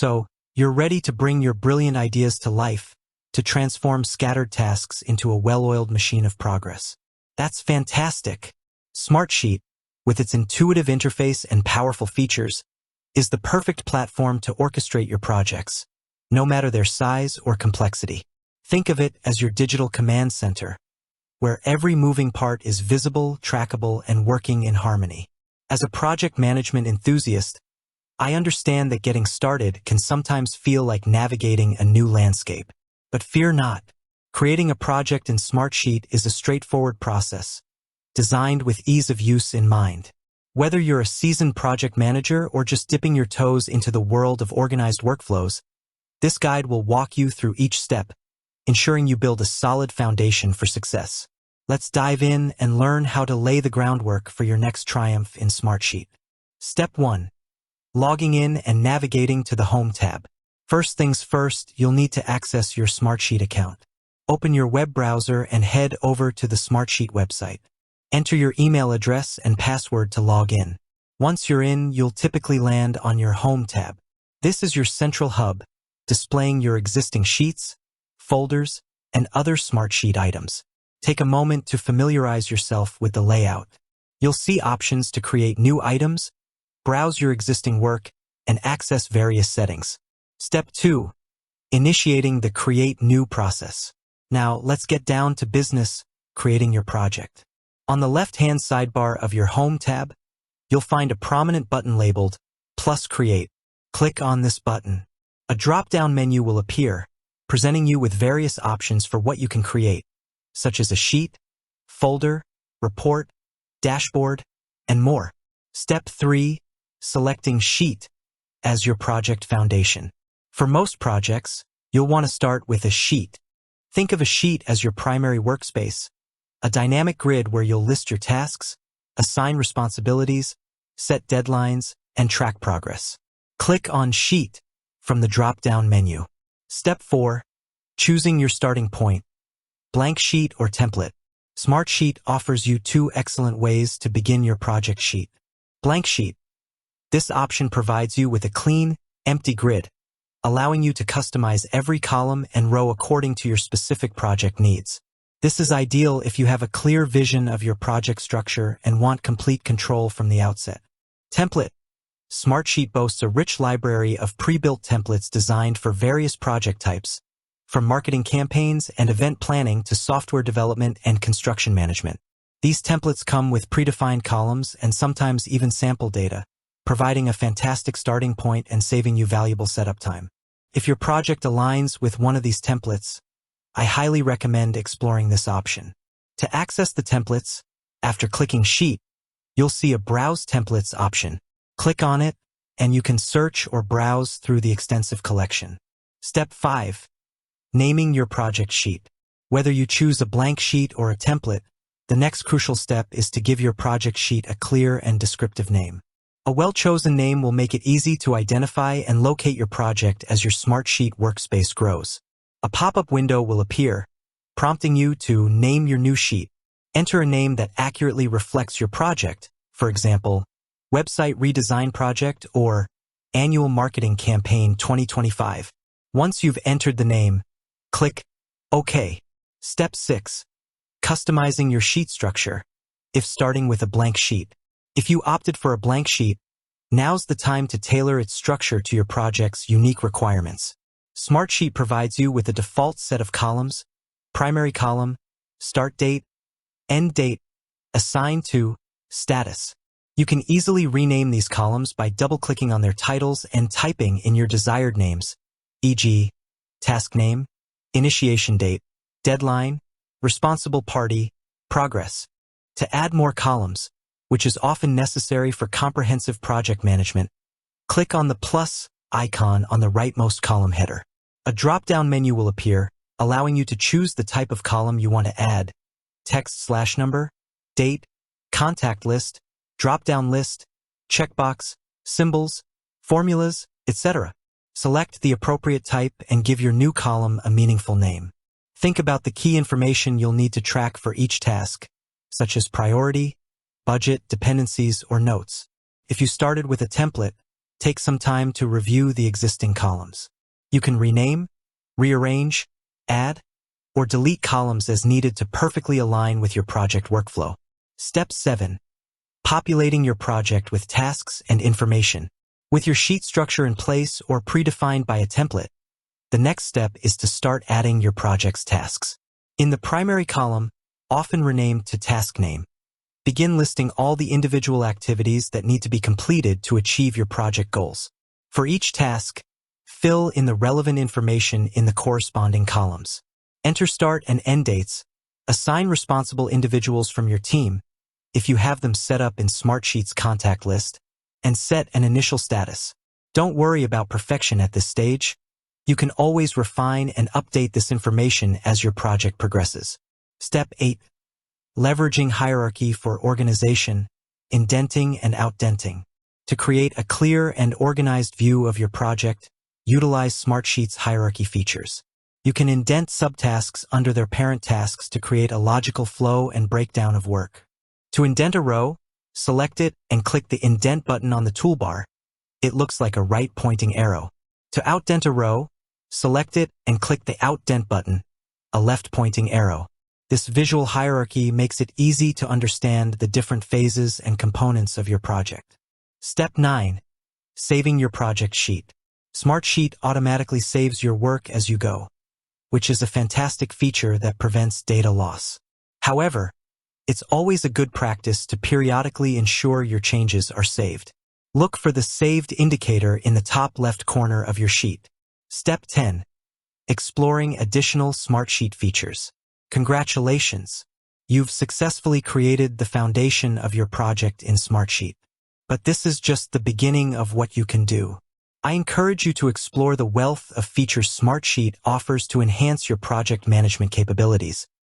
So, you're ready to bring your brilliant ideas to life, to transform scattered tasks into a well-oiled machine of progress. That's fantastic! Smartsheet, with its intuitive interface and powerful features, is the perfect platform to orchestrate your projects, no matter their size or complexity. Think of it as your digital command center, where every moving part is visible, trackable, and working in harmony. As a project management enthusiast, I understand that getting started can sometimes feel like navigating a new landscape. But fear not. Creating a project in Smartsheet is a straightforward process, designed with ease of use in mind. Whether you're a seasoned project manager or just dipping your toes into the world of organized workflows, this guide will walk you through each step, ensuring you build a solid foundation for success. Let's dive in and learn how to lay the groundwork for your next triumph in Smartsheet. Step 1. Logging in and navigating to the Home tab. First things first, you'll need to access your Smartsheet account. Open your web browser and head over to the Smartsheet website. Enter your email address and password to log in. Once you're in, you'll typically land on your Home tab. This is your central hub, displaying your existing sheets, folders, and other Smartsheet items. Take a moment to familiarize yourself with the layout. You'll see options to create new items, browse your existing work, and access various settings. Step 2. Initiating the Create New process. Now, let's get down to business, creating your project. On the left-hand sidebar of your Home tab, you'll find a prominent button labeled Plus Create. Click on this button. A drop-down menu will appear, presenting you with various options for what you can create, such as a sheet, folder, report, dashboard, and more. Step 3. Selecting Sheet as your project foundation. For most projects, you'll want to start with a sheet. Think of a sheet as your primary workspace, a dynamic grid where you'll list your tasks, assign responsibilities, set deadlines, and track progress. Click on Sheet from the drop-down menu. Step 4. Choosing your starting point. Blank sheet or template. Smartsheet offers you two excellent ways to begin your project sheet. Blank sheet. This option provides you with a clean, empty grid, allowing you to customize every column and row according to your specific project needs. This is ideal if you have a clear vision of your project structure and want complete control from the outset. Template. Smartsheet boasts a rich library of pre-built templates designed for various project types, from marketing campaigns and event planning to software development and construction management. These templates come with predefined columns and sometimes even sample data, providing a fantastic starting point and saving you valuable setup time. If your project aligns with one of these templates, I highly recommend exploring this option. To access the templates, after clicking Sheet, you'll see a Browse Templates option. Click on it, and you can search or browse through the extensive collection. Step 5. Naming your project sheet. Whether you choose a blank sheet or a template, the next crucial step is to give your project sheet a clear and descriptive name. A well-chosen name will make it easy to identify and locate your project as your Smartsheet workspace grows. A pop-up window will appear, prompting you to name your new sheet. Enter a name that accurately reflects your project, for example, Website Redesign Project or Annual Marketing Campaign 2025. Once you've entered the name, click OK. Step 6. Customizing your sheet structure. If starting with a blank sheet. If you opted for a blank sheet, now's the time to tailor its structure to your project's unique requirements. Smartsheet provides you with a default set of columns: primary column, start date, end date, assigned to, status. You can easily rename these columns by double-clicking on their titles and typing in your desired names, e.g., task name, initiation date, deadline, responsible party, progress. To add more columns, which is often necessary for comprehensive project management, click on the plus icon on the rightmost column header. A drop-down menu will appear, allowing you to choose the type of column you want to add: text/number, date, contact list, drop-down list, checkbox, symbols, formulas, etc. Select the appropriate type and give your new column a meaningful name. Think about the key information you'll need to track for each task, such as priority, budget, dependencies, or notes. If you started with a template, take some time to review the existing columns. You can rename, rearrange, add, or delete columns as needed to perfectly align with your project workflow. Step 7. Populating your project with tasks and information. With your sheet structure in place or predefined by a template, the next step is to start adding your project's tasks. In the primary column, often renamed to task name, begin listing all the individual activities that need to be completed to achieve your project goals. For each task, fill in the relevant information in the corresponding columns. Enter start and end dates, assign responsible individuals from your team, if you have them set up in Smartsheet's contact list, and set an initial status. Don't worry about perfection at this stage. You can always refine and update this information as your project progresses. Step 8. Leveraging hierarchy for organization, indenting and outdenting. To create a clear and organized view of your project, utilize Smartsheet's hierarchy features. You can indent subtasks under their parent tasks to create a logical flow and breakdown of work. To indent a row, select it and click the Indent button on the toolbar. It looks like a right-pointing arrow. To outdent a row, select it and click the Outdent button, a left-pointing arrow. This visual hierarchy makes it easy to understand the different phases and components of your project. Step 9. Saving your project sheet. Smartsheet automatically saves your work as you go, which is a fantastic feature that prevents data loss. However, it's always a good practice to periodically ensure your changes are saved. Look for the Saved indicator in the top left corner of your sheet. Step 10. Exploring additional Smartsheet features. Congratulations! You've successfully created the foundation of your project in Smartsheet. But this is just the beginning of what you can do. I encourage you to explore the wealth of features Smartsheet offers to enhance your project management capabilities.